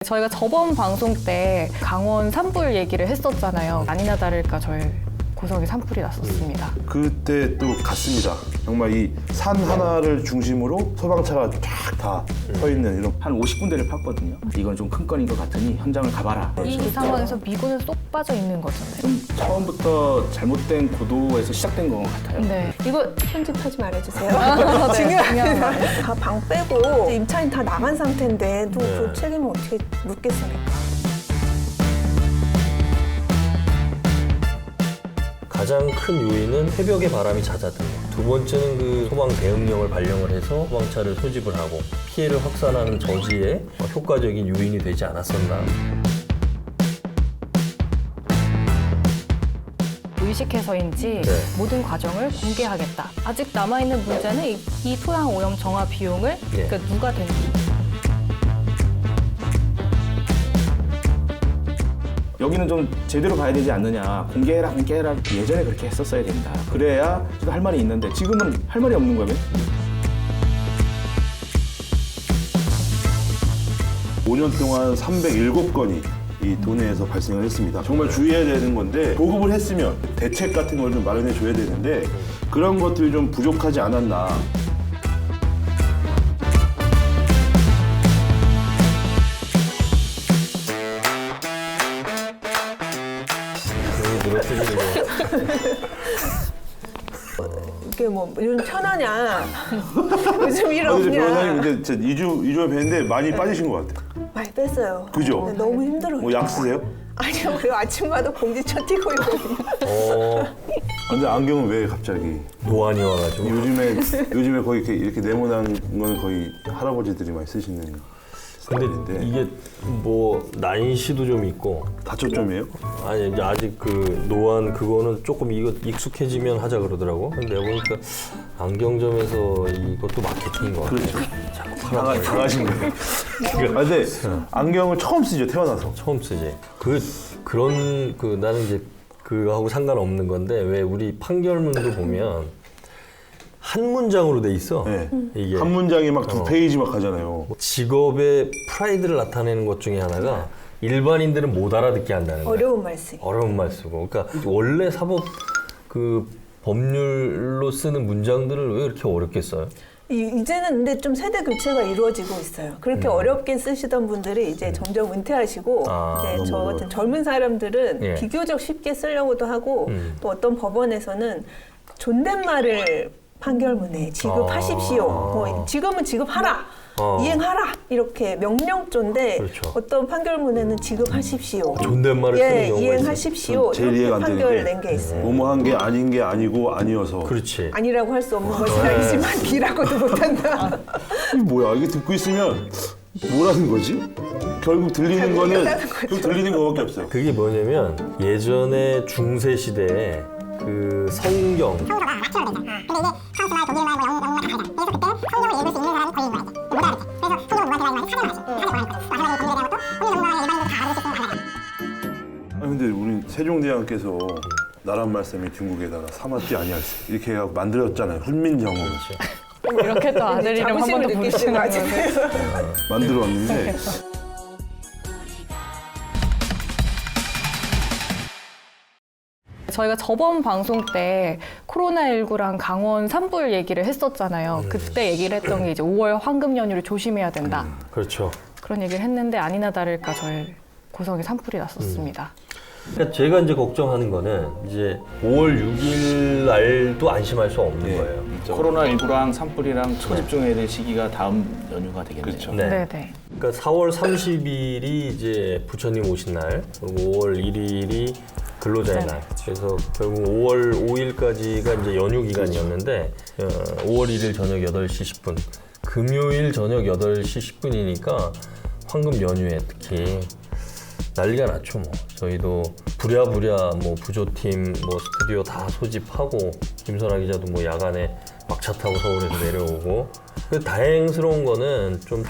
저희가 저번 방송 때 강원 산불 얘기를 했었잖아요. 아니나 다를까 저희 고성에 산불이 났었습니다. 그때 또 갔습니다. 정말 이 산 하나를 중심으로 소방차가 쫙 다 서 있는 이런. 한 50군데를 팠거든요. 이건 좀 큰 건인 것 같으니 현장을 가봐라. 이 상황에서 미군은 쏙 빠져 있는 거잖아요. 좀 처음부터 잘못된 구도에서 시작된 것 같아요. 네. 이거 편집하지 말아주세요. 네, 중요합니다. 다 방 빼고 임차인 다 나간 상태인데 또 네. 그 책임을 어떻게 묻겠습니까? 가장 큰 요인은 새벽에 바람이 잦았던 것. 두 번째는 그 소방 대응령을 발령을 해서 소방차를 소집을 하고 피해를 확산하는 저지에 효과적인 요인이 되지 않았었나. 의식해서인지 네. 모든 과정을 공개하겠다. 아직 남아있는 문제는 이 토양 오염 정화 비용을 네. 그러니까 누가 댄지. 여기는 좀 제대로 봐야 되지 않느냐. 공개해라. 예전에 그렇게 했었어야 된다. 그래야 할 말이 있는데 지금은 할 말이 없는 거예요. 5년 동안 307건이 이 도내에서 발생을 했습니다. 정말 주의해야 되는 건데 보급을 했으면 대책 같은 걸 좀 마련해 줘야 되는데 그런 것들이 좀 부족하지 않았나. 그런 늘어뜨리고. 이게 뭐 요즘 편하냐? 요즘 일 근데 변호사님 없냐? 근데 진짜 2주에 뵀는데 많이 빠지신 것 같아요. 많이 뺐어요. 그죠? 네, 너무 힘들어요. 뭐 약 쓰세요? 아니요, 그리고 아침마다 공지처 띄고 있거든요. 근데 안경은 왜 갑자기? 노안이 와가지고. 요즘에 거의 이렇게 네모난 거는 거의 할아버지들이 많이 쓰시는 근데 스타일인데. 이게 뭐 난시도 좀 있고. 다초점이에요? 아니 이제 아직 그 노안 그거는 조금 이거 익숙해지면 하자 그러더라고. 근데 내가 보니까 안경점에서 이것도 마케팅인 것 같아. 그렇죠. 자꾸 팔아서 당하신 거예요. 아, 근데 안경을 처음 쓰죠, 태어나서. 처음 쓰지. 그런 나는 이제 그거하고 상관없는 건데 왜 우리 판결문도 보면 한 문장으로 돼 있어. 네. 이게 한 문장이 막 2페이지 막 하잖아요. 직업의 프라이드를 나타내는 것 중에 하나가 일반인들은 못 알아듣게 한다는 거야. 어려운 말씀. 어려운 말 쓰고. 그러니까 원래 사법 그 법률로 쓰는 문장들을 왜 이렇게 어렵게 써요? 이제는 근데 좀 세대 교체가 이루어지고 있어요. 그렇게 어렵게 쓰시던 분들이 이제 점점 은퇴하시고 이제 저 같은 젊은 사람들은 예. 비교적 쉽게 쓰려고도 하고 또 어떤 법원에서는 존댓말을 판결문에 지급하십시오. 뭐 지금은 지급하라. 이행하라 이렇게 명령조인데 그렇죠. 어떤 판결문에는 지급하십시오. 존댓말을 쓰는 예, 경우가 이행하십시오. 제일 이렇게 이해가 안 판결 되는 낸 게 있어요. 뭐뭐한 게 아닌 게 아니고 아니어서. 그렇지. 아니라고 할 수 없는 것은 아니지만 B라고도 못한다. 이게 뭐야? 이게 듣고 있으면 뭐라는 거지? 결국 들리는 거는 모르겠다는 거죠. 결국 들리는 거밖에 없어요. 그게 뭐냐면 예전에 중세 시대에 그 성경 아니 근데 우리 세종대왕께서 나란 말씀이 중국에다가 사마띠 아니할세 이렇게 해서 만들었잖아요. 훈민정음 이렇게 또 아들 이름 한 자부심을 번도 느끼시는 거 부르시는 아니에요? 거예요. 만들었는데 저희가 저번 방송 때 코로나19랑 강원 산불 얘기를 했었잖아요. 그때 얘기를 했던 게 이제 5월 황금 연휴를 조심해야 된다. 그렇죠. 그런 얘기를 했는데 아니나 다를까 저희 고성에 산불이 났었습니다. 그러니까 제가 이제 걱정하는 거는 이제 5월 6일 날도 안심할 수 없는 네. 거예요. 코로나19랑 산불이랑 초집중해야 될 시기가 다음 연휴가 되겠네요. 그렇죠. 네. 그러니까 4월 30일이 이제 부처님 오신 날, 그리고 5월 1일이 근로자의 날. 그래서 결국 5월 5일까지가 이제 연휴 기간이었는데 5월 1일 저녁 8시 10분, 금요일 저녁 8시 10분이니까 황금 연휴에 특히 난리가 났죠. 뭐 저희도 부랴부랴 뭐 부조팀 뭐 스튜디오 다 소집하고 김선아 기자도 뭐 야간에 막차 타고 서울에서 내려오고. 그 다행스러운 거는 좀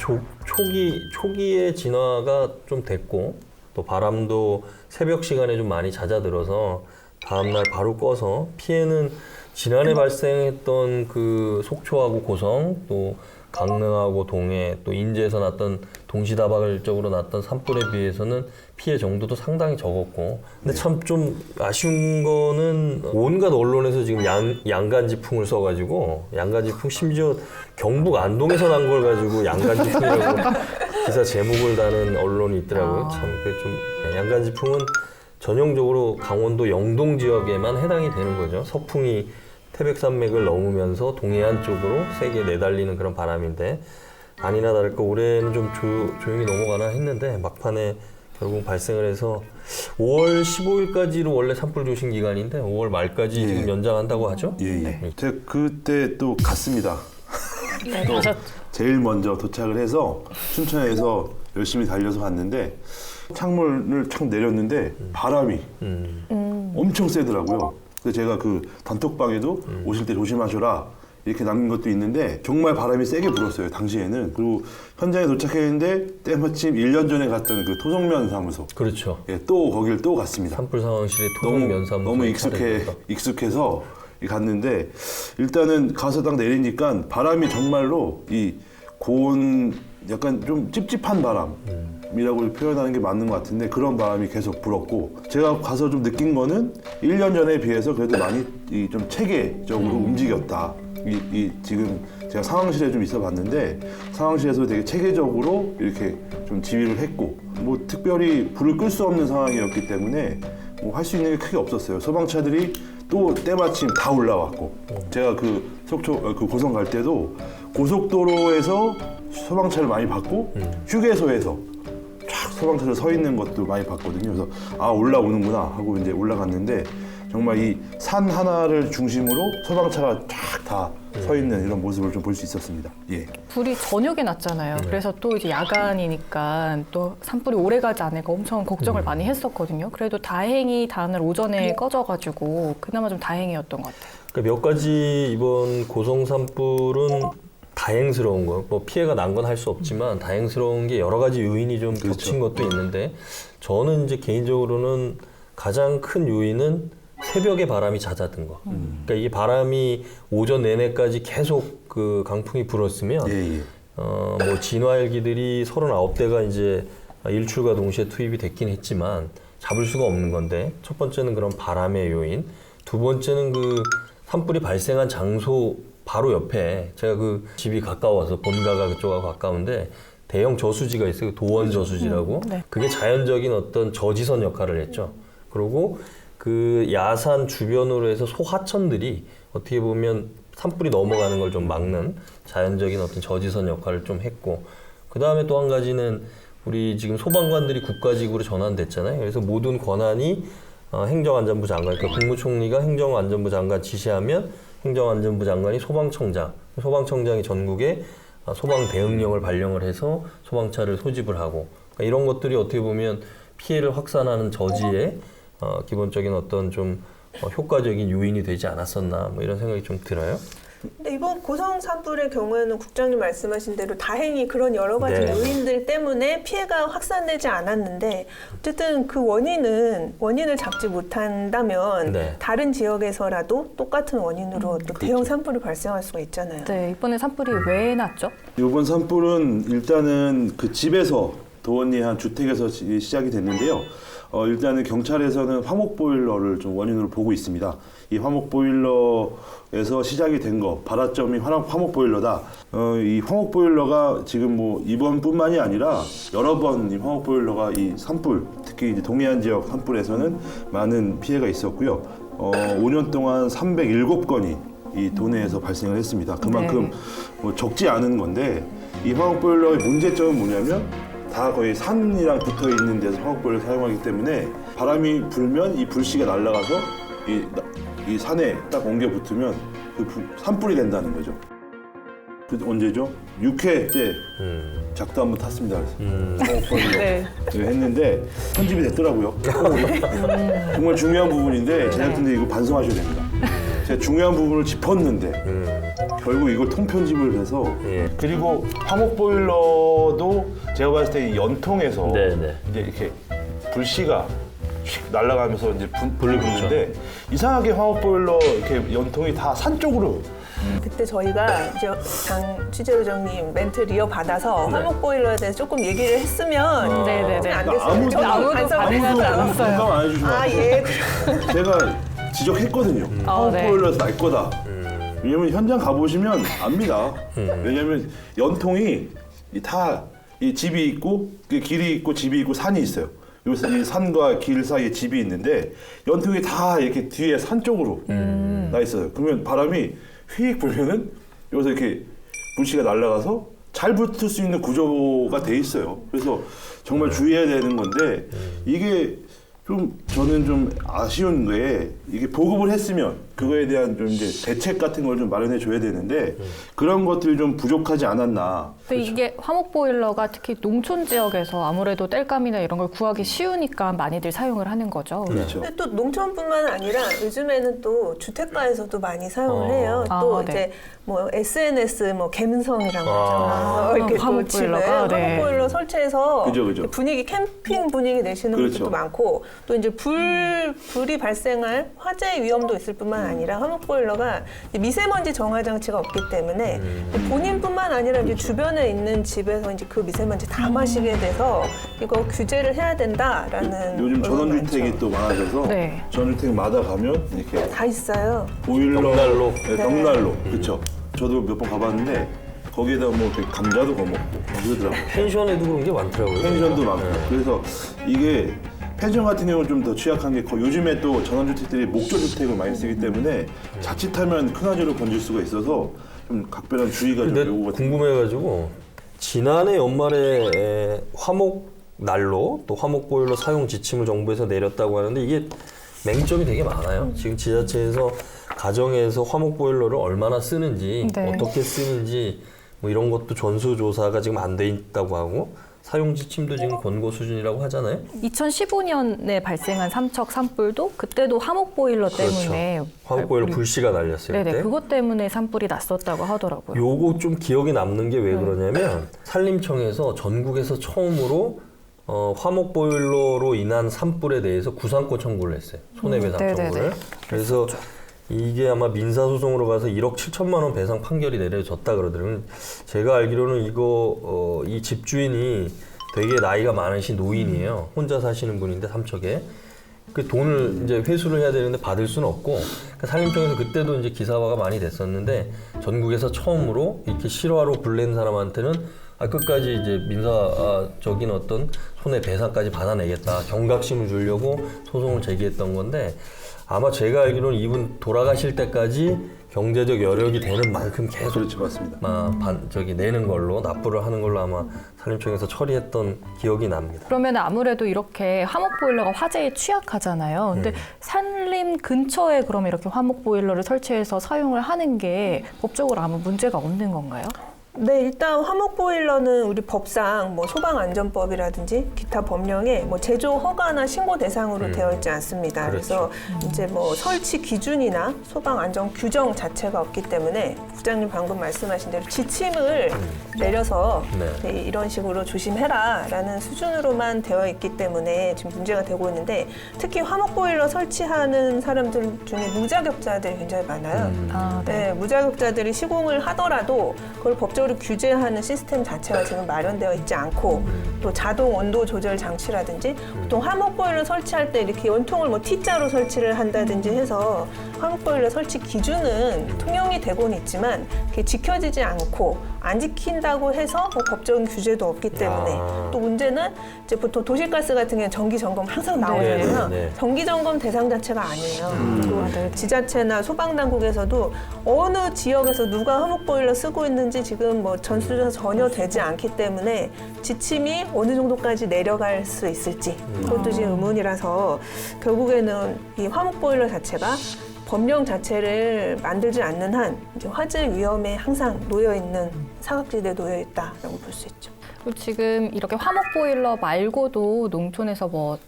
초기의 진화가 좀 됐고 또 바람도 새벽 시간에 좀 많이 잦아들어서 다음날 바로 꺼서 피해는 지난해 발생했던 그 속초하고 고성 또 강릉하고 동해 또 인제에서 났던 동시다발적으로 났던 산불에 비해서는 피해 정도도 상당히 적었고 근데 참 좀 아쉬운 거는 온갖 언론에서 지금 양간지풍을 써가지고 양간지풍 심지어 경북 안동에서 난 걸 가지고 양간지풍이라고 기사 제목을 다는 언론이 있더라고요. 참 그게 좀 양간지풍은 전형적으로 강원도 영동 지역에만 해당이 되는 거죠. 서풍이 태백산맥을 넘으면서 동해안 쪽으로 세게 내달리는 그런 바람인데 아니나 다를까 올해는 좀 조용히 넘어가나 했는데 막판에 결국 발생을 해서 5월 15일까지로 원래 산불 조심 기간인데 5월 말까지 지금 연장한다고 하죠? 예. 제가 그때 또 갔습니다. 네, 또 가셨죠. 제일 먼저 도착을 해서 춘천에서 열심히 달려서 갔는데 창문을 착 내렸는데 바람이 엄청 세더라고요. 그래서 제가 그 단톡방에도 오실 때 조심하셔라 이렇게 남긴 것도 있는데 정말 바람이 세게 불었어요 당시에는. 그리고 현장에 도착했는데 때마침 1년 전에 갔던 그 토성면 사무소 그렇죠. 예, 또 거길 또 갔습니다. 산불 상황실에 토성면사무소 너무 익숙해서 갔는데 일단은 가서 딱 내리니까 바람이 정말로 이 고온 약간 좀 찝찝한 바람이라고 표현하는 게 맞는 것 같은데 그런 바람이 계속 불었고 제가 가서 좀 느낀 거는 1년 전에 비해서 그래도 많이 좀 체계적으로 움직였다. 지금 제가 상황실에 좀 있어 봤는데 상황실에서 되게 체계적으로 이렇게 좀 지휘를 했고 뭐 특별히 불을 끌 수 없는 상황이었기 때문에 뭐 할 수 있는 게 크게 없었어요. 소방차들이 또 때마침 다 올라왔고 제가 그 속초 그 고성 갈 때도 고속도로에서 소방차를 많이 봤고 휴게소에서 쫙 소방차들 서 있는 것도 많이 봤거든요. 그래서 아 올라오는구나 하고 이제 올라갔는데 정말 이 산 하나를 중심으로 소방차가 쫙 다 서 있는 이런 모습을 좀 볼 수 있었습니다. 예. 불이 저녁에 났잖아요. 그래서 또 이제 야간이니까 또 산불이 오래 가지 않을까 엄청 걱정을 많이 했었거든요. 그래도 다행히 다음날 오전에 꺼져가지고 그나마 좀 다행이었던 것 같아요. 그러니까 몇 가지 이번 고성 산불은 다행스러운 거, 뭐 피해가 난 건 할 수 없지만 다행스러운 게 여러 가지 요인이 좀 겹친 것도 있는데 저는 이제 개인적으로는 가장 큰 요인은 새벽에 바람이 잦았던 거. 그러니까 이 바람이 오전 내내까지 계속 그 강풍이 불었으면 뭐 진화헬기들이 39대가 이제 일출과 동시에 투입이 됐긴 했지만 잡을 수가 없는 건데 첫 번째는 그런 바람의 요인, 두 번째는 그 산불이 발생한 장소 바로 옆에 제가 그 집이 가까워서 본가가 그쪽하고 가까운데 대형 저수지가 있어요. 도원 저수지라고. 네. 그게 자연적인 어떤 저지선 역할을 했죠. 그리고 그 야산 주변으로 해서 소하천들이 어떻게 보면 산불이 넘어가는 걸 좀 막는 자연적인 어떤 저지선 역할을 좀 했고 그 다음에 또 한 가지는 우리 지금 소방관들이 국가직으로 전환됐잖아요. 그래서 모든 권한이 행정안전부 장관, 그러니까 국무총리가 행정안전부 장관 지시하면 행정안전부 장관이 소방청장이 전국에 소방 대응령을 발령을 해서 소방차를 소집을 하고 그러니까 이런 것들이 어떻게 보면 피해를 확산하는 저지에 기본적인 어떤 좀 효과적인 요인이 되지 않았었나 뭐 이런 생각이 좀 들어요. 근데 이번 고성 산불의 경우에는 국장님 말씀하신 대로 다행히 그런 여러 가지 네. 요인들 때문에 피해가 확산되지 않았는데 어쨌든 그 원인을 잡지 못한다면 네. 다른 지역에서라도 똑같은 원인으로 또 대형 산불이 발생할 수가 있잖아요. 네, 이번에 산불이 왜 났죠? 이번 산불은 일단은 그 집에서 도원리 한 주택에서 시작이 됐는데요. 일단은 경찰에서는 화목 보일러를 좀 원인으로 보고 있습니다. 이 화목 보일러에서 시작이 된 거, 발화점이 화목 보일러다. 이 화목 보일러가 지금 뭐 이번뿐만이 아니라 여러 번 이 화목 보일러가 이 산불, 특히 이제 동해안 지역 산불에서는 많은 피해가 있었고요. 5년 동안 307건이 이 도내에서 발생을 했습니다. 그만큼 뭐 적지 않은 건데 이 화목 보일러의 문제점은 뭐냐면 다 거의 산이랑 붙어 있는 데서 화목보일러를 사용하기 때문에 바람이 불면 이 불씨가 날아가서 이 산에 딱 옮겨 붙으면 그 산불이 된다는 거죠. 그 언제죠? 6회 때 작두 한번 탔습니다. 화목보일러 네. 했는데 편집이 됐더라고요. 정말 중요한 부분인데 제작진들 이거 반성하셔야 됩니다. 제가 중요한 부분을 짚었는데 결국 이걸 통편집을 해서 그리고 화목보일러도 제가 봤을 때 이 연통에서 이제 이렇게 불씨가 휙 날아가면서 이제 불을 붙는데 이상하게 화목보일러 이렇게 연통이 다 산 쪽으로 그때 저희가 이제 당 취재부장님 멘트를 이어받아서 화목 보일러에 대해서 조금 얘기를 했으면 네네네. 안 됐어요. 아무도 저는 아무도 반성을 반응하지 했어요. 않았어요. 공감 안 해주시면 아 예. 제가 지적했거든요. 아, 화목 네. 보일러에서 날 거다. 왜냐면 현장 가보시면 압니다. 왜냐면 연통이 다 이 집이 있고 그 길이 있고 집이 있고 산이 있어요. 여기서 이 산과 길 사이에 집이 있는데 연통이 다 이렇게 뒤에 산 쪽으로 나 있어요. 그러면 바람이 휙 불면은 여기서 이렇게 불씨가 날아가서 잘 붙을 수 있는 구조가 돼 있어요. 그래서 정말 주의해야 되는 건데 이게 좀 저는 좀 아쉬운 게 이게 보급을 했으면 그거에 대한 좀 이제 대책 같은 걸 좀 마련해 줘야 되는데 그런 것들이 좀 부족하지 않았나. 근데 이게 화목 보일러가 특히 농촌 지역에서 아무래도 땔감이나 이런 걸 구하기 쉬우니까 많이들 사용을 하는 거죠. 그렇죠. 근데 또 농촌뿐만 아니라 요즘에는 또 주택가에서도 많이 사용을 해요. 또 아, 이제 네. 뭐 SNS 뭐 갬성이라고 아, 하죠. 이렇게 또 화목 집에 보일러가, 네. 화목 보일러 설치해서 그죠. 분위기 캠핑 분위기 내시는 그렇죠. 분들도 많고 또 이제 불이 발생할 화재 위험도 있을 뿐만 아니라 화목 보일러가 미세먼지 정화 장치가 없기 때문에 본인뿐만 아니라 이제 주변에 있는 집에서 이제 그 미세먼지 다 마시게 돼서 이거 규제를 해야 된다라는 요즘 의견이 전원주택이 많죠. 또 많아져서 네. 전원주택마다 가면 이렇게 다 있어요. 보일러, 벽난로. 네, 벽난로, 그렇죠. 저도 몇 번 가봤는데 거기에다 뭐 이렇게 감자도 거먹고 그러더라고요. 펜션에도 그런 게 많더라고요. 펜션도 많고. 그래서 이게 펜션 같은 경우는 좀 더 취약한 게 요즘에 또 전원주택들이 목조주택을 많이 쓰기 때문에 자칫하면 큰 화재로 번질 수가 있어서 좀 각별한 주의가 좀 근데 요구가 됩니다. 궁금해가지고 지난해 연말에 화목 난로 또 화목 보일러 사용 지침을 정부에서 내렸다고 하는데 이게 맹점이 되게 많아요. 지금 지자체에서 가정에서 화목 보일러를 얼마나 쓰는지 네. 어떻게 쓰는지 뭐 이런 것도 전수조사가 지금 안 돼 있다고 하고 사용 지침도 지금 권고 수준이라고 하잖아요. 2015년에 발생한 삼척 산불도 그때도 화목 보일러 때문에 그렇죠. 화목 보일러 불씨가 날렸을 네네 때. 그것 때문에 산불이 났었다고 하더라고요. 요거 좀 기억에 남는 게 왜 그러냐면 산림청에서 전국에서 처음으로 화목 보일러로 인한 산불에 대해서 구상권 청구를 했어요. 손해배상 네네네. 청구를. 그래서 이게 아마 민사소송으로 가서 1억 7천만 원 배상 판결이 내려졌다 그러더라고요. 제가 알기로는 이거 이 집주인이 되게 나이가 많으신 노인이에요. 혼자 사시는 분인데 삼척에. 그 돈을 이제 회수를 해야 되는데 받을 수는 없고 그러니까 산림청에서 그때도 이제 기사화가 많이 됐었는데 전국에서 처음으로 이렇게 실화로 불낸 사람한테는 끝까지 이제 민사적인 어떤 손해배상까지 받아내겠다 경각심을 주려고 소송을 제기했던 건데 아마 제가 알기로는 이분 돌아가실 때까지 경제적 여력이 되는 만큼 계속 그렇죠, 맞습니다. 내는 걸로 납부를 하는 걸로 아마 산림청에서 처리했던 기억이 납니다. 그러면 아무래도 이렇게 화목 보일러가 화재에 취약하잖아요. 근데 산림 근처에 그러면 이렇게 화목 보일러를 설치해서 사용을 하는 게 법적으로 아무 문제가 없는 건가요? 네, 일단 화목 보일러는 우리 법상 뭐 소방안전법이라든지 기타 법령에 뭐 제조 허가나 신고 대상으로 되어 있지 않습니다. 그렇죠. 그래서 이제 뭐 설치 기준이나 소방안전 규정 자체가 없기 때문에 부장님 방금 말씀하신 대로 지침을 내려서 네. 이런 식으로 조심해라라는 수준으로만 되어 있기 때문에 지금 문제가 되고 있는데 특히 화목 보일러 설치하는 사람들 중에 무자격자들이 굉장히 많아요. 아, 네. 네, 무자격자들이 시공을 하더라도 그걸 법적으로 규제하는 시스템 자체가 지금 마련되어 있지 않고 또 자동 온도 조절 장치라든지 보통 화목 보일러 설치할 때 이렇게 연통을 뭐 T자로 설치를 한다든지 해서 화목 보일러 설치 기준은 통용이 되고는 있지만 그게 지켜지지 않고 안 지킨다고 해서 뭐 법적인 규제도 없기 때문에 또 문제는 이제 보통 도시가스 같은 경우는 정기 점검 항상 나오잖아요. 네. 정기 점검 대상 자체가 아니에요. 그리고 지자체나 소방당국에서도 어느 지역에서 누가 화목 보일러 쓰고 있는지 지금 뭐 전수조사 전혀 되지 않기 때문에 지침이 어느 정도까지 내려갈 수 있을지 그것도 지금 의문이라서 결국에는 이 화목 보일러 자체가 법령 자체를 만들지 않는 한 이제 화재 위험에 항상 놓여 있는 사각지대에 놓여 있다라고 볼 수 있죠. 그리고 지금 이렇게 화목 보일러 말고도 농촌에서 뭐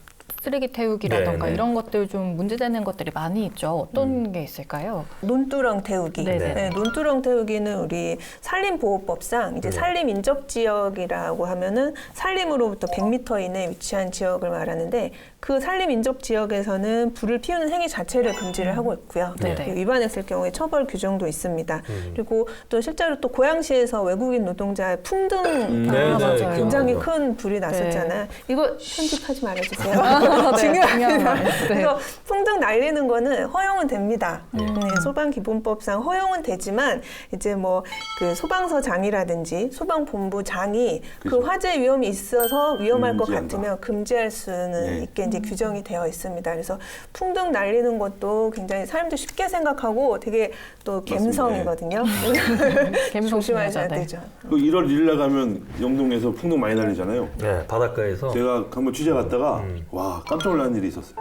쓰레기 태우기라던가 네네. 이런 것들 좀 문제되는 것들이 많이 있죠. 어떤 게 있을까요? 논두렁 태우기. 네네. 네, 논두렁 태우기는 우리 산림보호법상 이제 산림인접지역이라고 하면은 산림으로부터 100m 이내에 위치한 지역을 말하는데 그 산림인접지역에서는 불을 피우는 행위 자체를 금지를 하고 있고요. 네네. 위반했을 경우에 처벌 규정도 있습니다. 그리고 또 실제로 또 고양시에서 외국인 노동자의 풍등 네네, 맞아요. 굉장히 기억나죠. 큰 불이 났었잖아요. 이거 편집하지 말아주세요. 네, 중요합니다. 네. 그래서 풍등 날리는 거는 허용은 됩니다. 네, 소방기본법상 허용은 되지만 이제 뭐 그 소방서장이라든지 소방본부장이 그 화재 위험이 있어서 위험할 것 금지한다. 같으면 금지할 수는 네. 있게 이제 규정이 되어 있습니다. 그래서 풍등 날리는 것도 굉장히 사람들 쉽게 생각하고 되게 또 갬성이거든요. 조심하셔야 네. 되죠. 그 1월 1일 나가면 영동에서 풍등 많이 날리잖아요. 네, 바닷가에서 제가 한번 취재 갔다가 와 깜짝 놀라는 일이 있었어요.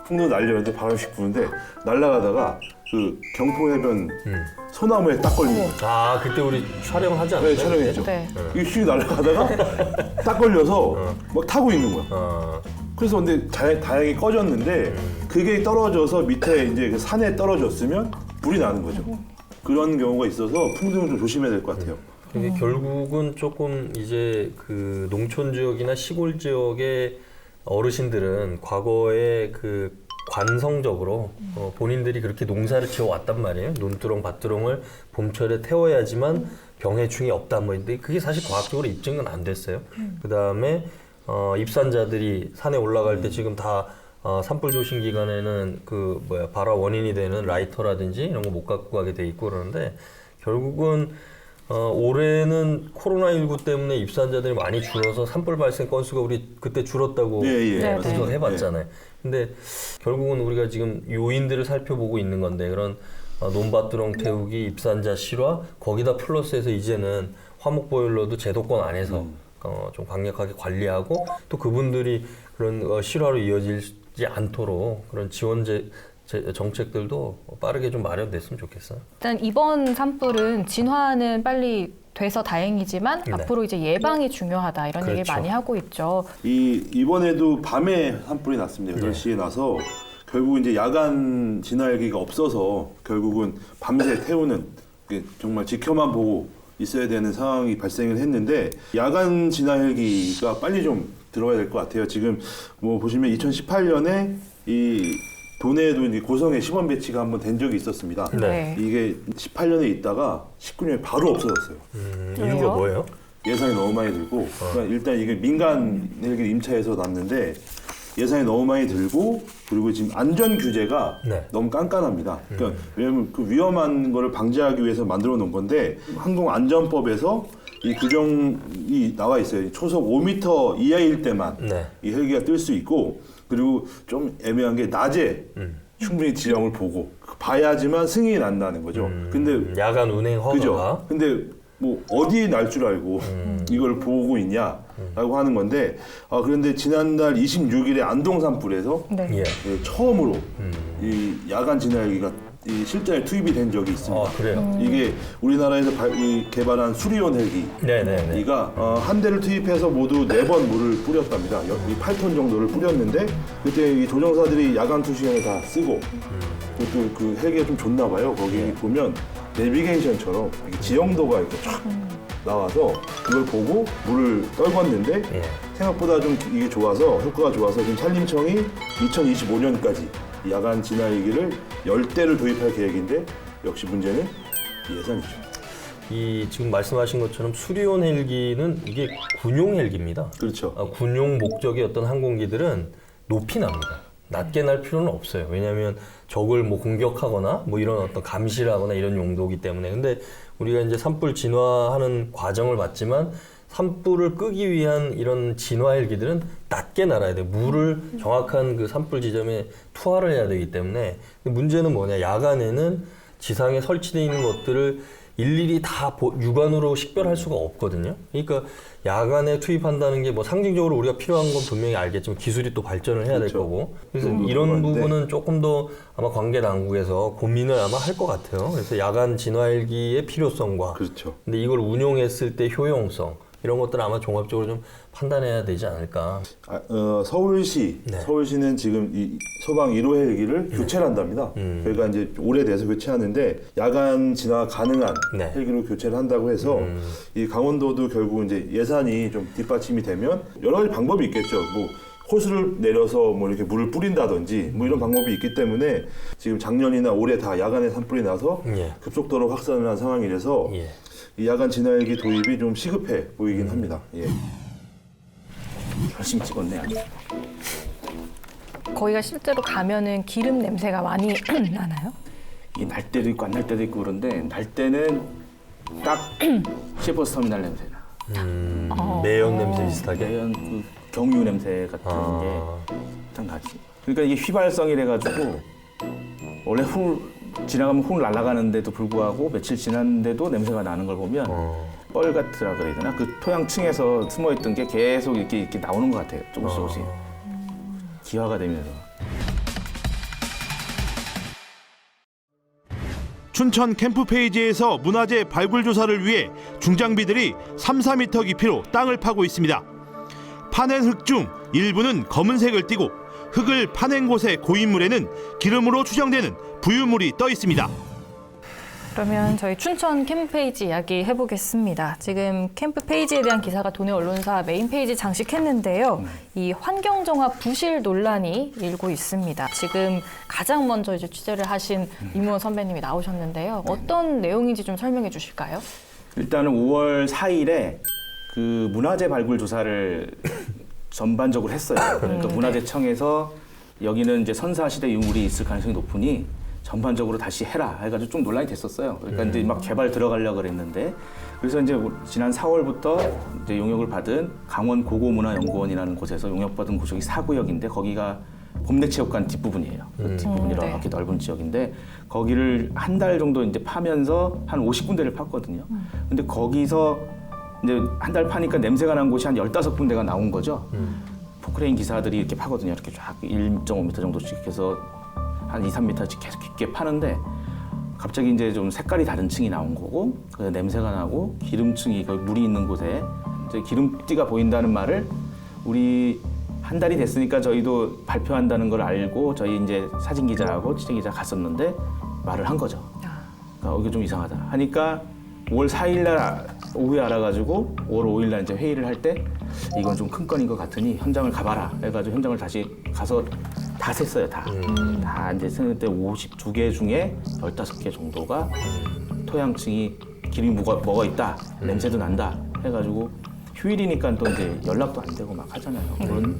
풍등 날렸는데 바람씩 부는데 날아가다가 그 경포해변 소나무에 딱 걸리는 거예요. 아 그때 우리 촬영하지 않았어요? 네, 촬영했죠. 네. 이게 휙 날아가다가 딱 걸려서 막 타고 있는 거야. 그래서 근데 다행히 꺼졌는데 그게 떨어져서 밑에 이제 그 산에 떨어졌으면 불이 나는 거죠. 그런 경우가 있어서 풍등은 좀 조심해야 될 것 같아요. 이게 결국은 조금 이제 그 농촌 지역이나 시골 지역의 어르신들은 과거에 그 관성적으로 본인들이 그렇게 농사를 지어 왔단 말이에요. 논두렁, 밭두렁을 봄철에 태워야지만 병해충이 없다 뭐 근데 그게 사실 과학적으로 입증은 안 됐어요. 그 다음에 입산자들이 산에 올라갈 때 지금 다 산불 조심 기간에는 그 발화 원인이 되는 라이터라든지 이런 거 못 갖고 가게 돼 있고 그러는데 결국은 올해는 코로나19 때문에 입산자들이 많이 줄어서 산불 발생 건수가 우리 그때 줄었다고 네, 분석해봤잖아요. 근데 결국은 우리가 지금 요인들을 살펴보고 있는 건데 그런 논밭두렁 태우기, 입산자 실화 거기다 플러스해서 이제는 화목보일러도 제도권 안에서 좀 강력하게 관리하고 또 그분들이 그런 실화로 이어지지 않도록 그런 지원제 정책들도 빠르게 좀 마련됐으면 좋겠어요. 일단 이번 산불은 진화는 빨리 돼서 다행이지만 네. 앞으로 이제 예방이 중요하다 이런 얘기 그렇죠. 많이 하고 있죠. 이번에도 밤에 산불이 났습니다. 8시에 나서 결국 이제 야간 진화헬기가 없어서 결국은 밤새 태우는 정말 지켜만 보고 있어야 되는 상황이 발생을 했는데 야간 진화헬기가 빨리 좀 들어가야 될 것 같아요. 지금 뭐 보시면 2018년에 이 도내에도 이제 고성에 시범 배치가 한번 된 적이 있었습니다. 네. 이게 18년에 있다가 19년에 바로 없어졌어요. 이유가 왜요? 뭐예요? 예산이 너무 많이 들고 그러니까 일단 이게 민간 헬기 임차해서 났는데 예산이 너무 많이 들고 그리고 지금 안전 규제가 네. 너무 깐깐합니다. 그러니까 왜냐하면 그 위험한 거를 방지하기 위해서 만들어 놓은 건데 항공안전법에서 이 규정이 나와 있어요. 초속 5m 이하일 때만 네. 이 헬기가 뜰 수 있고 그리고 좀 애매한 게 낮에 충분히 지형을 보고 봐야지만 승인이 난다는 거죠. 근데 야간 운행 허가가 그죠? 근데 뭐 어디에 날 줄 알고 이걸 보고 있냐라고 하는 건데 그런데 지난달 26일에 안동 산불에서 네. 예. 예, 처음으로 이 야간 진화헬기가 이 실전에 투입이 된 적이 있습니다. 그래요? 이게 우리나라에서 개발한 수리온 헬기. 네네네. 이가 한 대를 투입해서 모두 4번 물을 뿌렸답니다. 이 8톤 정도를 뿌렸는데 그때 이 조종사들이 야간 투시형에 다 쓰고 또 그 헬기가 좀 좋나 봐요. 거기 보면 내비게이션처럼 이렇게 지형도가 이렇게 쫙 나와서 그걸 보고 물을 떨궜는데 예. 생각보다 좀 이게 좋아서 효과가 좋아서 지금 산림청이 2025년까지 야간 진화헬기를 10대를 도입할 계획인데 역시 문제는 예산이죠. 이 지금 말씀하신 것처럼 수리온 헬기는 이게 군용 헬기입니다. 그렇죠. 군용 목적의 어떤 항공기들은 높이 납니다. 낮게 날 필요는 없어요. 왜냐하면 적을 뭐 공격하거나 뭐 이런 어떤 감시를 하거나 이런 용도이기 때문에. 근데 우리가 이제 산불 진화하는 과정을 봤지만 산불을 끄기 위한 이런 진화 헬기들은 낮게 날아야 돼요. 물을 정확한 그 산불 지점에 투하를 해야 되기 때문에. 근데 문제는 뭐냐? 야간에는 지상에 설치되어 있는 것들을 일일이 다 육안으로 식별할 수가 없거든요. 그러니까 야간에 투입한다는 게 뭐 상징적으로 우리가 필요한 건 분명히 알겠지만 기술이 또 발전을 해야 될 그렇죠. 거고. 그래서 이런 부분은 조금 더 아마 관계 당국에서 고민을 아마 할 것 같아요. 그래서 야간 진화 헬기의 필요성과 그렇죠. 근데 이걸 운용했을 때 효용성 이런 것들 아마 종합적으로 좀 판단해야 되지 않을까. 서울시는 지금 이 소방 1호 헬기를 교체를 한답니다. 저희가 이제 오래돼서 교체하는데 야간 진화 가능한 네. 헬기로 교체를 한다고 해서 이 강원도도 결국 이제 예산이 좀 뒷받침이 되면 여러 가지 방법이 있겠죠. 뭐 호수를 내려서 뭐 이렇게 물을 뿌린다든지 뭐 이런 방법이 있기 때문에 지금 작년이나 올해 다 야간에 산불이 나서 예. 급속도로 확산을 한 상황이라서 예. 이 야간 진화헬기 도입이 좀 시급해 보이긴 합니다. 예. 열심히 찍었네 아주. 거기가 실제로 가면은 기름 냄새가 많이 나나요? 이게 날 때도 있고 안 날 때도 있고 그런데 날 때는 딱 시외버스 터미널 냄새나. 매연 냄새 비슷하게. 매연 그 경유 냄새 같은 게 딱 나지. 그러니까 이게 휘발성이래 가지고 원래 지나가면 훅 날아가는데도 불구하고 며칠 지났는데도 냄새가 나는 걸 보면 뻘 같으라 그래야 되나? 그 토양층에서 숨어있던 게 계속 이렇게 나오는 것 같아요. 조금씩. 기화가 되면서. 춘천 캠프 페이지에서 문화재 발굴 조사를 위해 중장비들이 3, 4m 깊이로 땅을 파고 있습니다. 파낸 흙 중 일부는 검은색을 띠고 흙을 파낸 곳의 고인물에는 기름으로 추정되는 부유물이 떠 있습니다. 그러면 저희 춘천 캠프 페이지 이야기 해보겠습니다. 지금 캠프 페이지에 대한 기사가 도내 언론사 메인 페이지 장식했는데요. 이 환경정화 부실 논란이 일고 있습니다. 지금 가장 먼저 이제 취재를 하신 이무원 선배님이 나오셨는데요. 어떤 내용인지 좀 설명해 주실까요? 일단은 5월 4일에 그 문화재 발굴 조사를 전반적으로 했어요. 그러니까 문화재청에서 여기는 이제 선사시대 유물이 있을 가능성이 높으니 전반적으로 다시 해라 해가지고 좀 논란이 됐었어요. 그러니까 이제 막 개발 들어가려고 그랬는데 그래서 이제 지난 4월부터 이제 용역을 받은 강원 고고문화연구원이라는 곳에서 용역받은 구역이 4구역인데 거기가 봄내체육관 뒷부분이에요. 그 뒷부분이라 네. 이렇게 넓은 지역인데 거기를 한 달 정도 이제 파면서 한 50군데를 팠거든요. 근데 거기서 이제 한 달 파니까 냄새가 난 곳이 한 15군데가 나온 거죠. 포크레인 기사들이 이렇게 파거든요. 이렇게 쫙 1.5m 정도씩 해서 한 2, 3m씩 계속 깊게 파는데 갑자기 이제 좀 색깔이 다른 층이 나온 거고 그 냄새가 나고 기름층이 거의 물이 있는 곳에 이제 기름띠가 보인다는 말을 우리 한 달이 됐으니까 저희도 발표한다는 걸 알고 저희 이제 사진 기자하고 취재 기자 갔었는데 말을 한 거죠. 그러니까 이게 좀 이상하다 하니까 5월 4일 날 오후에 알아가지고 5월 5일 날 이제 회의를 할 때 이건 좀 큰 건인 것 같으니 현장을 가봐라 해가지고 현장을 다시 가서 다 셌어요. 다 이제 셌는데 52개 중에 15개 정도가 토양층이 기름이 먹어 있다, 냄새도 난다 해가지고 휴일이니까 또 이제 연락도 안 되고 막 하잖아요. 그런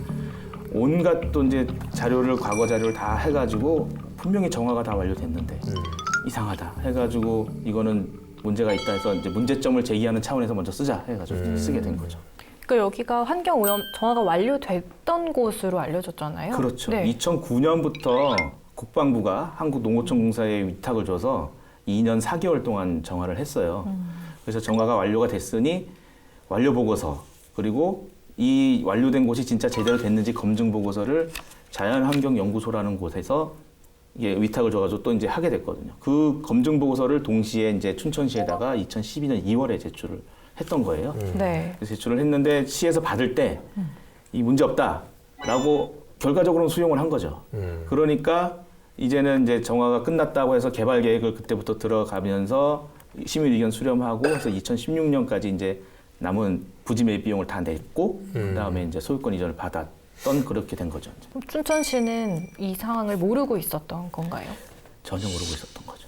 온갖 또 이제 자료를 과거 자료를 다 해가지고 분명히 정화가 다 완료됐는데 이상하다 해가지고 이거는 문제가 있다 해서 이제 문제점을 제기하는 차원에서 먼저 쓰자 해가지고 쓰게 된 거죠. 그러니까 여기가 환경오염 정화가 완료됐던 곳으로 알려졌잖아요. 그렇죠. 네. 2009년부터 국방부가 한국농어촌공사에 위탁을 줘서 2년 4개월 동안 정화를 했어요. 그래서 정화가 완료가 됐으니 완료 보고서 그리고 이 완료된 곳이 진짜 제대로 됐는지 검증 보고서를 자연환경연구소라는 곳에서 이게 위탁을 줘가지고 또 이제 하게 됐거든요. 그 검증 보고서를 동시에 이제 춘천시에다가 2012년 2월에 제출을 했던 거예요. 네. 그래서 제출을 했는데 시에서 받을 때 이 문제 없다라고 결과적으로는 수용을 한 거죠. 그러니까 이제는 이제 정화가 끝났다고 해서 개발 계획을 그때부터 들어가면서 시민 의견 수렴하고 해서 2016년까지 이제 남은 부지 매입 비용을 다 냈고 그다음에 이제 소유권 이전을 받았던 그렇게 된 거죠. 이제. 그럼 춘천시는 이 상황을 모르고 있었던 건가요? 전혀 모르고 있었던 거죠.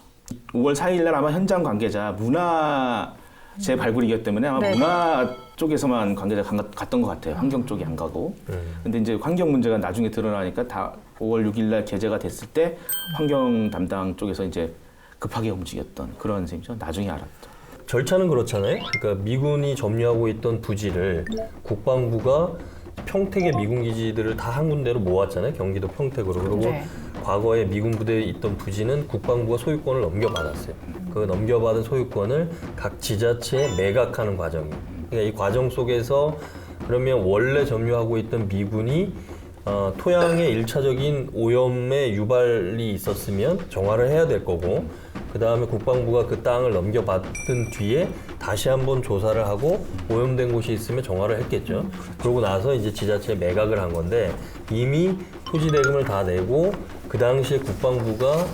5월 4일 날 아마 현장 관계자 문화재 발굴이기 때문에 아마 네. 문화 쪽에서만 관계자가 갔던 것 같아요. 환경 쪽이 안 가고. 근데 이제 환경 문제가 나중에 드러나니까 다 5월 6일 날 게재가 됐을 때 환경 담당 쪽에서 이제 급하게 움직였던 그런 셈이죠. 나중에 알았죠. 절차는 그렇잖아요. 그러니까 미군이 점유하고 있던 부지를 국방부가 평택의 미군 기지들을 다 한 군데로 모았잖아요. 경기도 평택으로. 그리고 네. 과거에 미군 부대에 있던 부지는 국방부가 소유권을 넘겨받았어요. 그 넘겨받은 소유권을 각 지자체에 매각하는 과정이에요. 그러니까 이 과정 속에서 그러면 원래 점유하고 있던 미군이 토양에 1차적인 오염의 유발이 있었으면 정화를 해야 될 거고 그 다음에 국방부가 그 땅을 넘겨받은 뒤에 다시 한번 조사를 하고 오염된 곳이 있으면 정화를 했겠죠. 그러고 나서 이제 지자체에 매각을 한 건데 이미 토지 대금을 다 내고 그 당시에 국방부가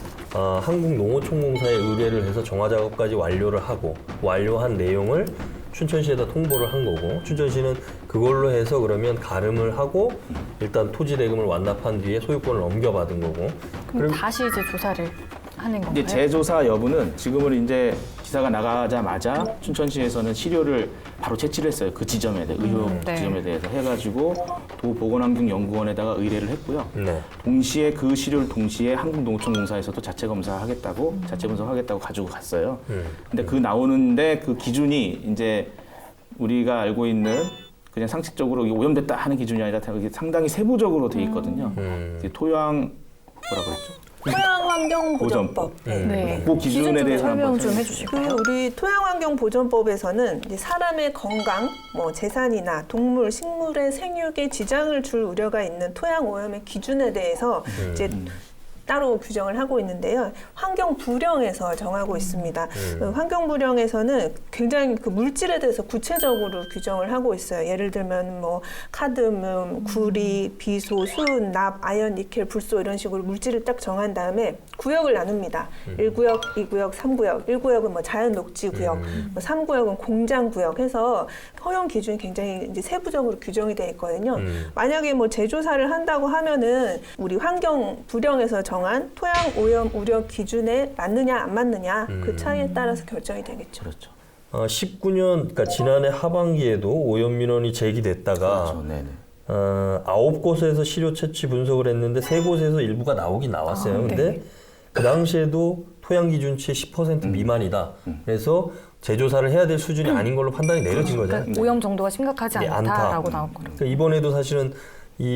한국농어촌공사에 의뢰를 해서 정화 작업까지 완료를 하고 완료한 내용을 춘천시에다 통보를 한 거고 춘천시는 그걸로 해서 그러면 가름을 하고 일단 토지 대금을 완납한 뒤에 소유권을 넘겨받은 거고 그럼 다시 이제 조사를 하는 건가요? 이제 재조사 여부는 지금은 이제 기사가 나가자마자 춘천시에서는 시료를 바로 채취를 했어요. 그 지점에 대해 의혹 네. 지점에 대해서 해가지고 도보건환경연구원에다가 의뢰를 했고요. 네. 동시에 그 시료를 동시에 한국농어촌공사에서도 자체 검사하겠다고 자체 분석하겠다고 가지고 갔어요. 근데 그 나오는데 그 기준이 이제 우리가 알고 있는 그냥 상식적으로 이게 오염됐다 하는 기준이 아니라 되게 상당히 세부적으로 돼 있거든요. 이제 토양 뭐라고 했죠? 토양환경보전법. 네. 그 기준에 대해서 설명 한번 좀 설명해 해주실까요? 우리 토양환경보전법에서는 이제 사람의 건강, 뭐 재산이나 동물, 식물의 생육에 지장을 줄 우려가 있는 토양 오염의 기준에 대해서 이제 따로 규정을 하고 있는데요. 환경부령에서 정하고 있습니다. 그 환경부령에서는 굉장히 그 물질에 대해서 구체적으로 규정을 하고 있어요. 예를 들면 뭐 카드뮴, 구리, 비소, 수은, 납, 아연, 니켈, 불소 이런 식으로 물질을 딱 정한 다음에 구역을 나눕니다. 1구역, 2구역, 3구역. 1구역은 뭐 자연 녹지 구역, 뭐 3구역은 공장 구역 해서 허용 기준이 굉장히 이제 세부적으로 규정이 돼 있거든요. 만약에 뭐 재조사를 한다고 하면은 우리 환경부령에서 정한 토양 오염 우려 기준에 맞느냐 안 맞느냐 그 차이에 따라서 결정이 되겠죠. 그렇죠. 19년, 그러니까 지난해 하반기에도 오염 민원이 제기됐다가 그렇죠. 네네. 9곳에서 시료 채취 분석을 했는데 3곳에서 일부가 나오긴 나왔어요. 근데 그 당시에도 토양 기준치의 10% 미만이다. 그래서 재조사를 해야 될 수준이 아닌 걸로 판단이 내려진 거잖아요. 그러니까 오염 정도가 심각하지 네, 않다라고 나왔거든요. 그러니까 이번에도 사실은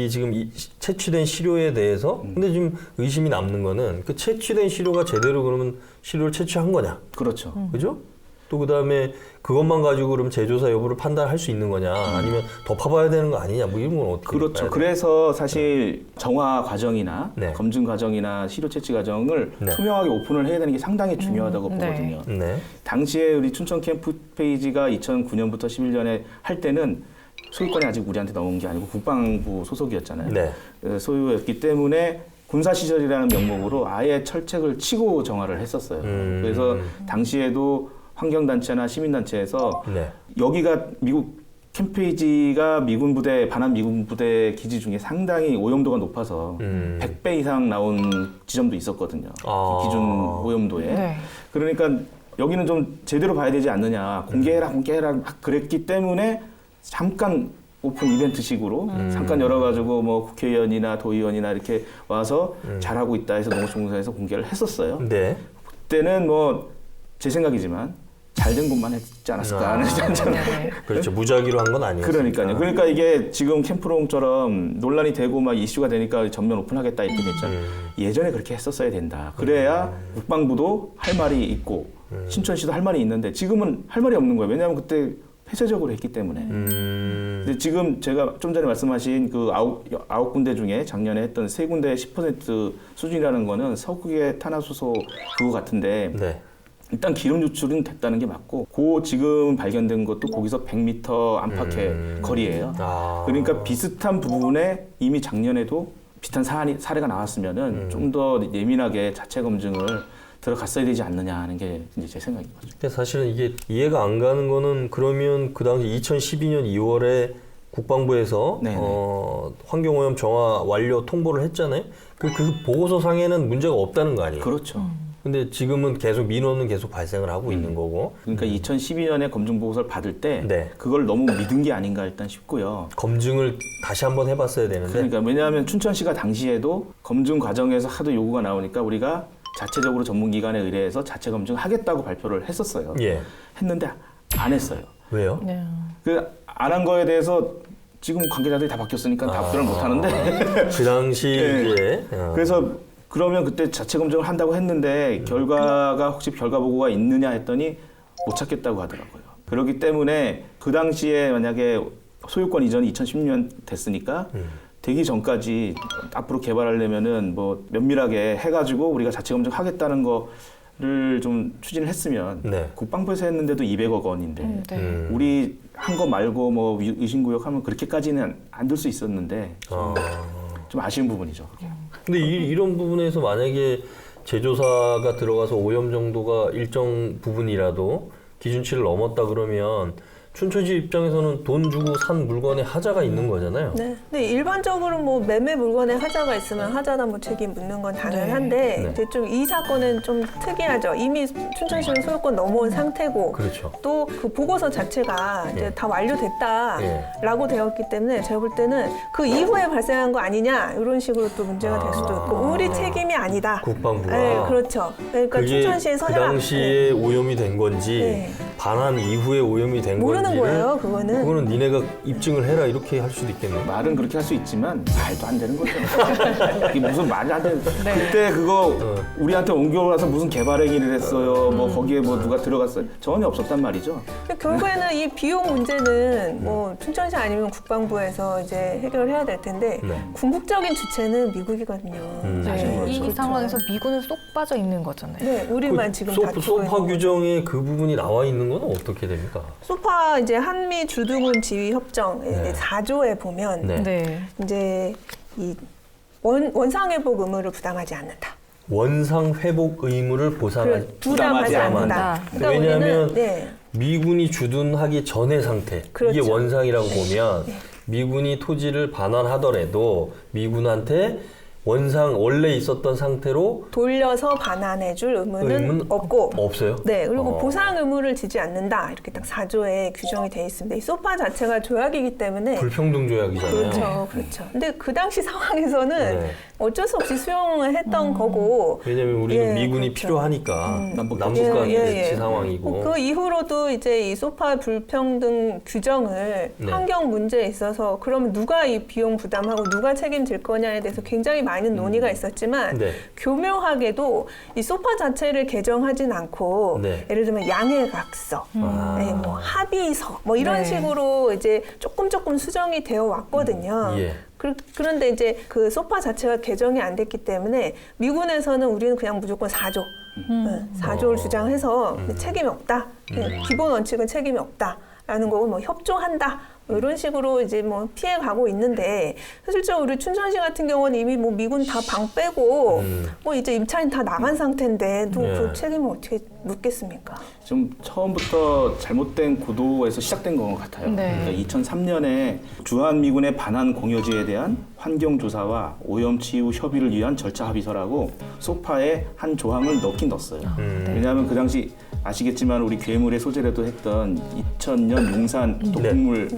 지금 채취된 시료에 대해서 근데 지금 의심이 남는 거는 그 채취된 시료가 제대로 그러면 시료를 채취한 거냐? 그렇죠. 그죠? 또 그다음에 그것만 가지고 그럼 재조사 여부를 판단할 수 있는 거냐? 아니면 더 파봐야 되는 거 아니냐? 뭐 이런 건 어떻게 그렇죠. 봐야 돼요? 그래서 사실 정화 과정이나 네. 검증 과정이나 시료 채취 과정을 네. 투명하게 오픈을 해야 되는 게 상당히 중요하다고 보거든요. 네. 당시에 우리 춘천 캠프 페이지가 2009년부터 11년에 할 때는 소유권이 아직 우리한테 넘은 게 아니고 국방부 소속이었잖아요. 네. 소유였기 때문에 군사시설이라는 명목으로 아예 철책을 치고 정화를 했었어요. 그래서 당시에도 환경단체나 시민단체에서 네. 여기가 미국 캠페이지가 미군 부대, 반환 미군 부대 기지 중에 상당히 오염도가 높아서 100배 이상 나온 지점도 있었거든요. 아. 기준 오염도에. 네. 그러니까 여기는 좀 제대로 봐야 되지 않느냐. 공개해라 막 그랬기 때문에 잠깐 오픈 이벤트식으로 잠깐 열어가지고 뭐 국회의원이나 도의원이나 이렇게 와서 잘하고 있다 해서 농어촌공사에서 공개를 했었어요. 네. 그때는 뭐 제 생각이지만 잘된 것만 했지 않았을까 하는 네. 그렇죠. 무작위로 한 건 아니에요. 그러니까요. 그러니까 이게 지금 캠프롱처럼 논란이 되고 막 이슈가 되니까 전면 오픈하겠다 이렇게 됐잖아요. 예전에 그렇게 했었어야 된다. 그래야 국방부도 할 말이 있고 신천시도 할 말이 있는데 지금은 할 말이 없는 거예요. 왜냐하면 그때 폐쇄적으로 했기 때문에. 근데 지금 제가 좀 전에 말씀하신 그 아홉 군데 중에 작년에 했던 3군데 10% 수준이라는 거는 석유의 탄화수소 그거 같은데 네. 일단 기름 유출은 됐다는 게 맞고 지금 발견된 것도 거기서 100m 안팎의 거리예요. 아. 그러니까 비슷한 부분에 이미 작년에도 비슷한 사례가 나왔으면은 좀 더 예민하게 자체 검증을 들어갔어야 되지 않느냐 하는 게 이제 제 생각인 거죠. 근데 사실은 이게 이해가 안 가는 거는 그러면 그 당시 2012년 2월에 국방부에서 네네. 환경오염 정화 완료 통보를 했잖아요. 그 보고서 상에는 문제가 없다는 거 아니에요? 그렇죠. 근데 지금은 계속 민원은 계속 발생을 하고 있는 거고 그러니까 2012년에 검증 보고서를 받을 때 네. 그걸 너무 믿은 게 아닌가 일단 싶고요. 검증을 다시 한번 해봤어야 되는데 그러니까 왜냐하면 춘천시가 당시에도 검증 과정에서 하도 요구가 나오니까 우리가 자체적으로 전문기관에 의뢰해서 자체 검증하겠다고 발표를 했었어요. 예. 했는데 안 했어요. 왜요? 네. 안 한 거에 대해서 지금 관계자들이 다 바뀌었으니까 답변을 못 하는데 그 당시에 네. 그래서 그러면 그때 자체 검증을 한다고 했는데 결과가 혹시 결과 보고가 있느냐 했더니 못 찾겠다고 하더라고요. 그렇기 때문에 그 당시에 만약에 소유권 이전이 2010년 됐으니까 되기 전까지 앞으로 개발하려면은 뭐 면밀하게 해가지고 우리가 자체 검증하겠다는 거 를 좀 추진을 했으면 네. 국방부에서 했는데도 200억 원인데 네. 우리 한 거 말고 뭐 의심구역 하면 그렇게까지는 안 들 수 있었는데 좀 아쉬운 부분이죠. 그게. 근데 이런 부분에서 만약에 제조사가 들어가서 오염 정도가 일정 부분이라도 기준치를 넘었다 그러면 춘천시 입장에서는 돈 주고 산 물건에 하자가 있는 거잖아요. 네. 근데 일반적으로 뭐 매매 물건에 하자가 있으면 하자다 뭐 책임 묻는 건 당연한데 네. 이제 좀 이 사건은 좀 특이하죠. 이미 춘천시는 소유권 넘어온 상태고 그렇죠. 또 그 보고서 자체가 이제 예. 다 완료됐다라고 예. 되었기 때문에 제가 볼 때는 그 이후에 발생한 거 아니냐 이런 식으로 또 문제가 될 수도 있고 우리 책임이 아니다. 국방부가. 네, 그렇죠. 그러니까 그게 춘천시에서 그 해라. 당시에 오염이 된 건지 네. 반환 이후에 오염이 된 모르는 건지를 거예요, 그거는. 그거는 니네가 입증을 해라 이렇게 할 수도 있겠네요. 말은 그렇게 할 수 있지만 말도 안 되는 거죠. 이게 무슨 말이 안 되는. 그때 그거 우리한테 옮겨와서 무슨 개발 행위를 했어요. 뭐 거기에 뭐 누가 들어갔어요. 전혀 없었단 말이죠. 결국에는 이 비용 문제는 뭐 춘천시 아니면 국방부에서 이제 해결해야 될 텐데 네. 궁극적인 주체는 미국이거든요. 네, 이 그렇죠. 상황에서 미군은 쏙 빠져 있는 거잖아요. 네, 우리만 지금 다투고 소파 있는 거죠. 규정에 그 부분이 나와 있는 건 어떻게 됩니까? 소파 이제 한미 주둔군 지휘 협정 네. 4조에 보면 네. 네. 이제 이 원상 회복 의무를 부담하지 않는다. 원상 회복 의무를 보상하지 부담하지 않는다. 않는다. 그러니까 왜냐하면 우리는 네. 미군이 주둔하기 전의 상태 그렇죠. 이게 원상이라고 보면 미군이 토지를 반환하더라도 미군한테 원상 원래 있었던 상태로 돌려서 반환해줄 의무는 의무는 없고 없어요? 네, 그리고 어. 보상 의무를 지지 않는다. 이렇게 딱 4조에 규정이 돼 있습니다. 이 소파 자체가 조약이기 때문에 불평등 조약이잖아요. 그렇죠, 그렇죠. 근데 그 당시 상황에서는 네. 어쩔 수 없이 수용을 했던 거고. 왜냐면 우리는 예, 미군이 그렇죠. 필요하니까 남북한 예, 예, 대치 예. 상황이고 그 이후로도 이제 이 소파 불평등 규정을 네. 환경 문제에 있어서 그러면 누가 이 비용 부담하고 누가 책임질 거냐에 대해서 굉장히 많은 논의가 있었지만 네. 교묘하게도 이 소파 자체를 개정하진 않고 네. 예를 들면 양해각서, 네, 뭐 합의서 뭐 이런 네. 식으로 이제 조금 수정이 되어 왔거든요. 예. 그런데 이제 그 소파 자체가 개정이 안 됐기 때문에 미군에서는 우리는 그냥 무조건 4조, 4조를 주장해서 책임이 없다. 기본 원칙은 책임이 없다라는 거고 뭐 협조한다. 뭐 이런 식으로 이제 뭐 피해 가고 있는데 실제로 우리 춘천시 같은 경우는 이미 뭐 미군 다 방 빼고 뭐 이제 임차인 다 나간 상태인데 또 예. 그 책임을 어떻게 묻겠습니까? 좀 처음부터 잘못된 구도에서 시작된 것 같아요. 네. 그러니까 2003년에 주한미군의 반환 공여지에 대한 환경조사와 오염치유 협의를 위한 절차 합의서라고 소파에 한 조항을 넣긴 넣었어요. 왜냐하면 그 당시 아시겠지만 우리 괴물의 소재라도 했던 2000년 용산 독극물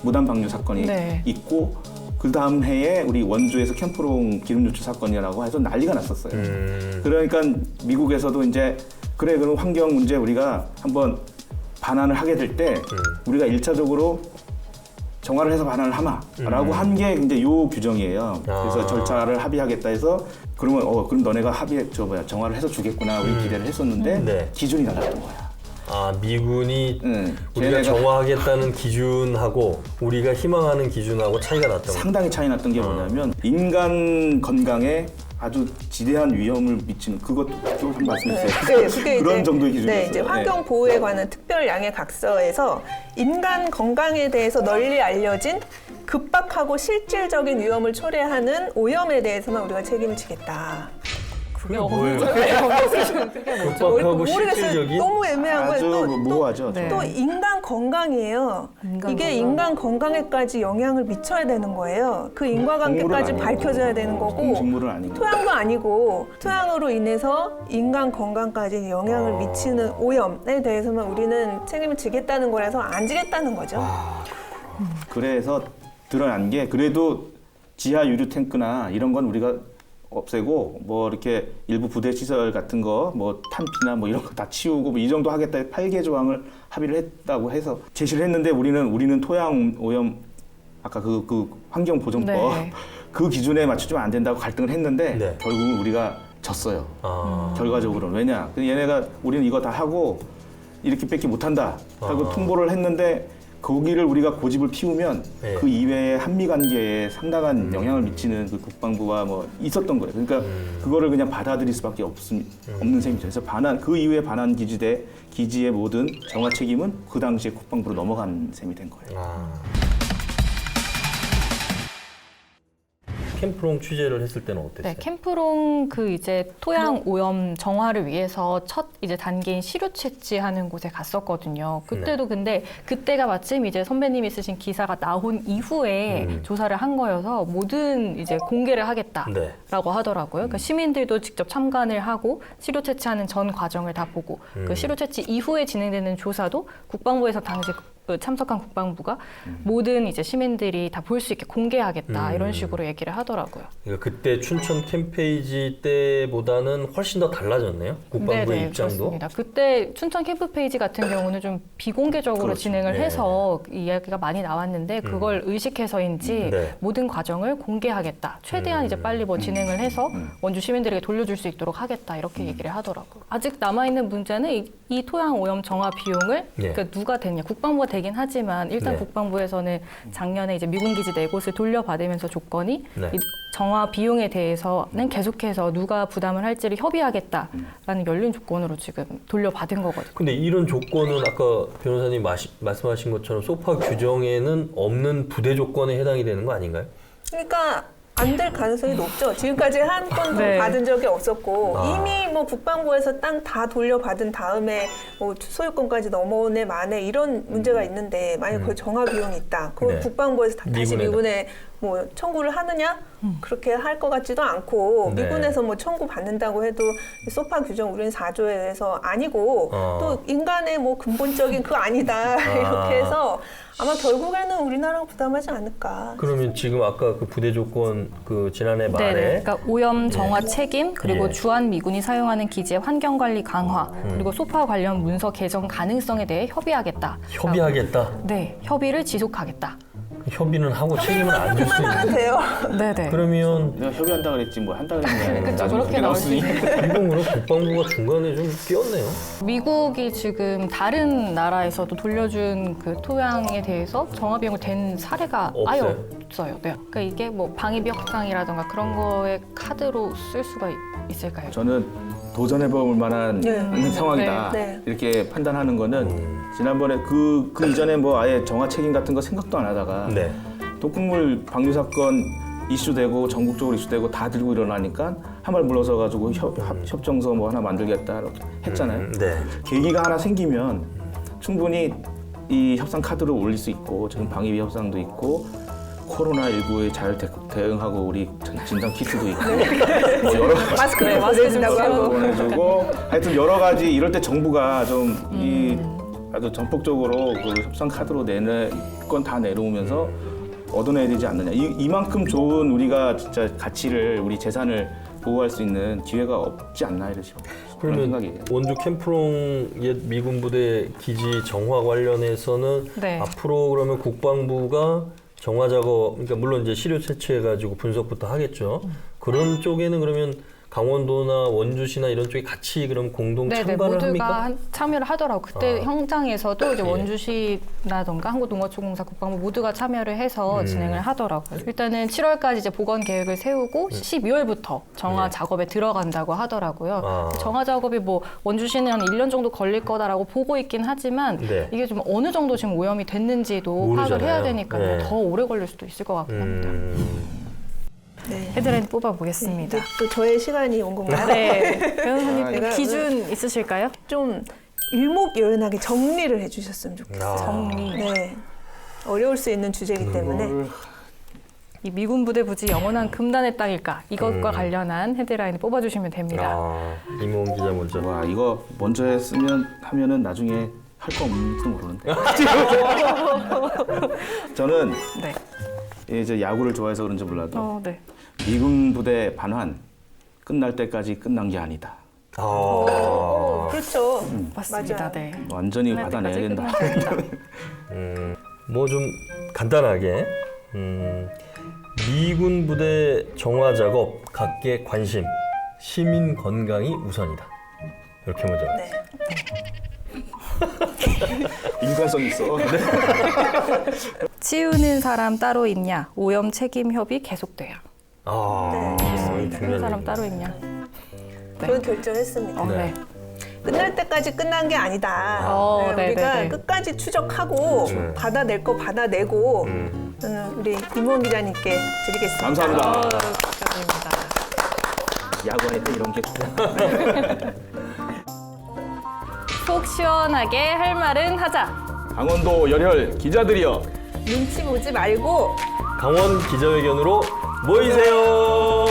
무단 방류 사건이 네. 있고 그 다음 해에 우리 원주에서 캠프롱 기름 유출 사건이라고 해서 난리가 났었어요. 그러니까 미국에서도 이제 그래 그럼 환경 문제 우리가 한번 반환을 하게 될 때 우리가 1차적으로 정화를 해서 반환을 하마라고 한 게 이제 요 규정이에요. 그래서 절차를 합의하겠다 해서 그러면 그럼 너네가 정화를 해서 주겠구나 우리 기대를 했었는데 네. 기준이 달랐던 거야. 아 미군이 우리가 걔네가 정화하겠다는 기준하고 우리가 희망하는 기준하고 차이가 났던 거예요. 상당히 차이 났던 게 뭐냐면 인간 건강에 아주 지대한 위험을 미치는 그것도 좀 한 말씀해 주세요. 네, 그게 그런 이제, 정도의 기준이었어요. 네, 이제 환경 보호에 관한 특별 양해 각서에서 인간 건강에 대해서 널리 알려진 급박하고 실질적인 위험을 초래하는 오염에 대해서만 우리가 책임을 지겠다. 그게 뭐예요? 그게 급박하고 모르겠어요. 실질적인 너무 애매한 아주 거예요. 모호하죠. 네. 또 인간 건강이에요. 인간 이게 건강. 인간 건강에까지 영향을 미쳐야 되는 거예요. 그 인과관계까지 동물은 아니고. 밝혀져야 되는 거고 동식물은 아니고. 토양도 아니고 토양으로 인해서 인간 건강까지 영향을 미치는 오염에 대해서만 우리는 책임을 지겠다는 거라서 안 지겠다는 거죠. 그래서 드러난 게 그래도 지하 유류 탱크나 이런 건 우리가 없애고 뭐 이렇게 일부 부대 시설 같은 거 뭐 탄피나 뭐 이런 거 다 치우고 뭐 이 정도 하겠다 8개 조항을 합의를 했다고 해서 제시를 했는데 우리는 토양 오염 아까 그 환경 보존법 네. 그 기준에 맞추면 안 된다고 갈등을 했는데 네. 결국은 우리가 졌어요. 아, 결과적으로는 왜냐? 얘네가 우리는 이거 다 하고 이렇게 밖에 못 한다 하고 통보를 했는데 거기를 우리가 고집을 피우면 네. 그 이외의 한미 관계에 상당한 영향을 미치는 그 국방부가 뭐 있었던 거예요. 그러니까 그거를 그냥 받아들일 수밖에 없는 셈이죠. 그래서 그 이후에 반환 기지의 모든 정화 책임은 그 당시에 국방부로 넘어간 셈이 된 거예요. 아. 캠프롱 취재를 했을 때는 어땠어요? 네, 캠프롱 그 이제 토양 오염 정화를 위해서 첫 이제 단계인 시료 채취하는 곳에 갔었거든요. 그때도 근데 그때가 마침 이제 선배님이 쓰신 기사가 나온 이후에 조사를 한 거여서 모든 이제 공개를 하겠다라고 네. 하더라고요. 그러니까 시민들도 직접 참관을 하고 시료 채취하는 전 과정을 다 보고 그 시료 채취 이후에 진행되는 조사도 국방부에서 당시 그 참석한 국방부가 모든 이제 시민들이 다 볼 수 있게 공개하겠다 이런 식으로 얘기를 하더라고요. 그러니까 그때 춘천 캠페이지 때보다는 훨씬 더 달라졌네요. 국방부의 네네, 입장도. 그렇습니다. 그때 춘천 캠프 페이지 같은 경우는 좀 비공개적으로 그렇죠. 진행을 네. 해서 이야기가 많이 나왔는데 그걸 의식해서인지 네. 모든 과정을 공개하겠다. 최대한 이제 빨리 뭐 진행을 해서 원주 시민들에게 돌려줄 수 있도록 하겠다. 이렇게 얘기를 하더라고요. 아직 남아있는 문제는 이 토양 오염 정화 비용을 네. 그러니까 누가 됐냐. 국방부가 되긴 하지만 일단 네. 국방부에서는 작년에 이제 미군 기지 4곳을 돌려받으면서 조건이 네. 이 정화 비용에 대해서는 계속해서 누가 부담을 할지를 협의하겠다라는 열린 조건으로 지금 돌려받은 거거든요. 근데 이런 조건은 아까 변호사님 말씀하신 것처럼 소파 규정에는 없는 부대 조건에 해당이 되는 거 아닌가요? 그러니까 안 될 가능성이 높죠. 지금까지 한 건도 네. 받은 적이 없었고 아. 이미 뭐 국방부에서 땅 다 돌려받은 다음에 뭐 소유권까지 넘어오네 마네 이런 문제가 있는데 만약 그 정화 비용이 있다. 그걸 네. 국방부에서 다시 미군에다. 미군에 뭐 청구를 하느냐? 그렇게 할 것 같지도 않고 네. 미군에서 뭐 청구 받는다고 해도 이 소파 규정 우리는 4조에서 아니고 또 인간의 뭐 근본적인 그거 아니다 이렇게 해서 아마 결국에는 우리나라가 부담하지 않을까. 그러면 지금 아까 그 부대 조건 그 지난해 말에 네네. 그러니까 오염 정화 책임 그리고 예. 주한 미군이 사용하는 기지의 환경 관리 강화 그리고 소파 관련 문서 개정 가능성에 대해 협의하겠다. 협의하겠다. 네, 협의를 지속하겠다. 협의는 하고 책임은 안 줄 수 협의만 하면 있는. 돼요. 네네. 그러면 내가 협의한다 그랬지 뭐 한다 그랬냐. 그쵸, 저렇게 나오지. 이건 그럼 국방부가 중간에 좀 끼었네요. 미국이 지금 다른 나라에서도 돌려준 그 토양에 대해서 정화 비용을 댄 사례가 아예 없어요? 없어요. 네. 그러니까 이게 뭐 방위비 협상이라든가 그런 거에 카드로 쓸 수가 있을까요? 저는 도전해볼 만한 네. 상황이다. 네. 이렇게 판단하는 거는 지난번에 그 이전에 뭐 아예 정화 책임 같은 거 생각도 안 하다가 네. 독극물 방류 사건 이슈되고 전국적으로 이슈되고 다 들고 일어나니까 한 발 물러서 가지고 협정서 뭐 하나 만들겠다 이렇게 했잖아요. 네. 계기가 하나 생기면 충분히 이 협상 카드를 올릴 수 있고 지금 방위비 협상도 있고 코로나19에 잘 대응하고 우리 진단 키트도 있고 뭐 여러 가지 마스크를 마스크 보내준다고 좀 하고. 보내주고 하여튼 여러 가지 이럴 때 정부가 좀 이 아주 전폭적으로 그 협상 카드로 내낼 건 다 내놓으면서 얻어내야 되지 않느냐. 이만큼 좋은 우리가 진짜 가치를 우리 재산을 보호할 수 있는 기회가 없지 않나 이런 그런 그러면 생각이에요. 원주 캠프롱 옛 미군 부대 기지 정화 관련해서는 네. 앞으로 그러면 국방부가 정화 작업, 그러니까 물론 이제 시료 채취해가지고 분석부터 하겠죠. 그런 쪽에는 그러면 강원도나 원주시나 이런 쪽이 같이 그럼 공동 네네, 참가를 모두가 합니까? 참여를 하더라고. 그때 현장에서도 이제 예. 원주시라던가 한국농어초공사 국방부 모두가 참여를 해서 진행을 하더라고요. 일단은 7월까지 이제 복원 계획을 세우고 12월부터 정화 예. 작업에 들어간다고 하더라고요. 아. 정화 작업이 뭐 원주시는 한 1년 정도 걸릴 거다라고 보고 있긴 하지만 네. 이게 좀 어느 정도 지금 오염이 됐는지도 파악을 모르잖아요. 해야 되니까 네. 더 오래 걸릴 수도 있을 것 같긴 합니다. 네. 헤드라인 뽑아보겠습니다. 이제 또 저의 시간이 온 건가요? 네, 변호사님 내가 기준 있으실까요? 좀 일목요연하게 정리를 해주셨으면 좋겠어요. 아. 정리. 네. 어려울 수 있는 주제이기 때문에 이 미군 부대 부지 영원한 금단의 땅일까? 이것과 관련한 헤드라인을 뽑아주시면 됩니다. 아, 이모은 기자 먼저. 와 이거 먼저 하면은 나중에 할 거 없는지도 모르는데. 저는 네. 이제 야구를 좋아해서 그런지 몰라도 네. 미군 부대 반환 끝날 때까지 끝난 게 아니다. 아, 그렇죠. 맞습니다. 맞아요. 네. 완전히 끝날 받아내야 때까지 된다. 끝나야 된다. 뭐 좀 간단하게 미군 부대 정화 작업 각계 관심, 시민 건강이 우선이다. 이렇게 먼저. 네. 일관성 있어. 치우는 사람 따로 있냐? 오염 책임 협의 계속돼요. 아, 치우는 중요한 사람 얘기. 따로 있냐? 그건 결정했습니다. 네. 끝날 때까지 끝난 게 아니다. 네, 우리가 네, 네. 끝까지 추적하고 받아낼 거 받아내고 저는 우리 김원 기자님께 드리겠습니다. 감사합니다. 감사합니다. 야구할 때 이런 게 좋아. 속 시원하게 할 말은 하자. 강원도 열혈 기자들이여. 눈치 보지 말고 강원 기자회견으로 모이세요.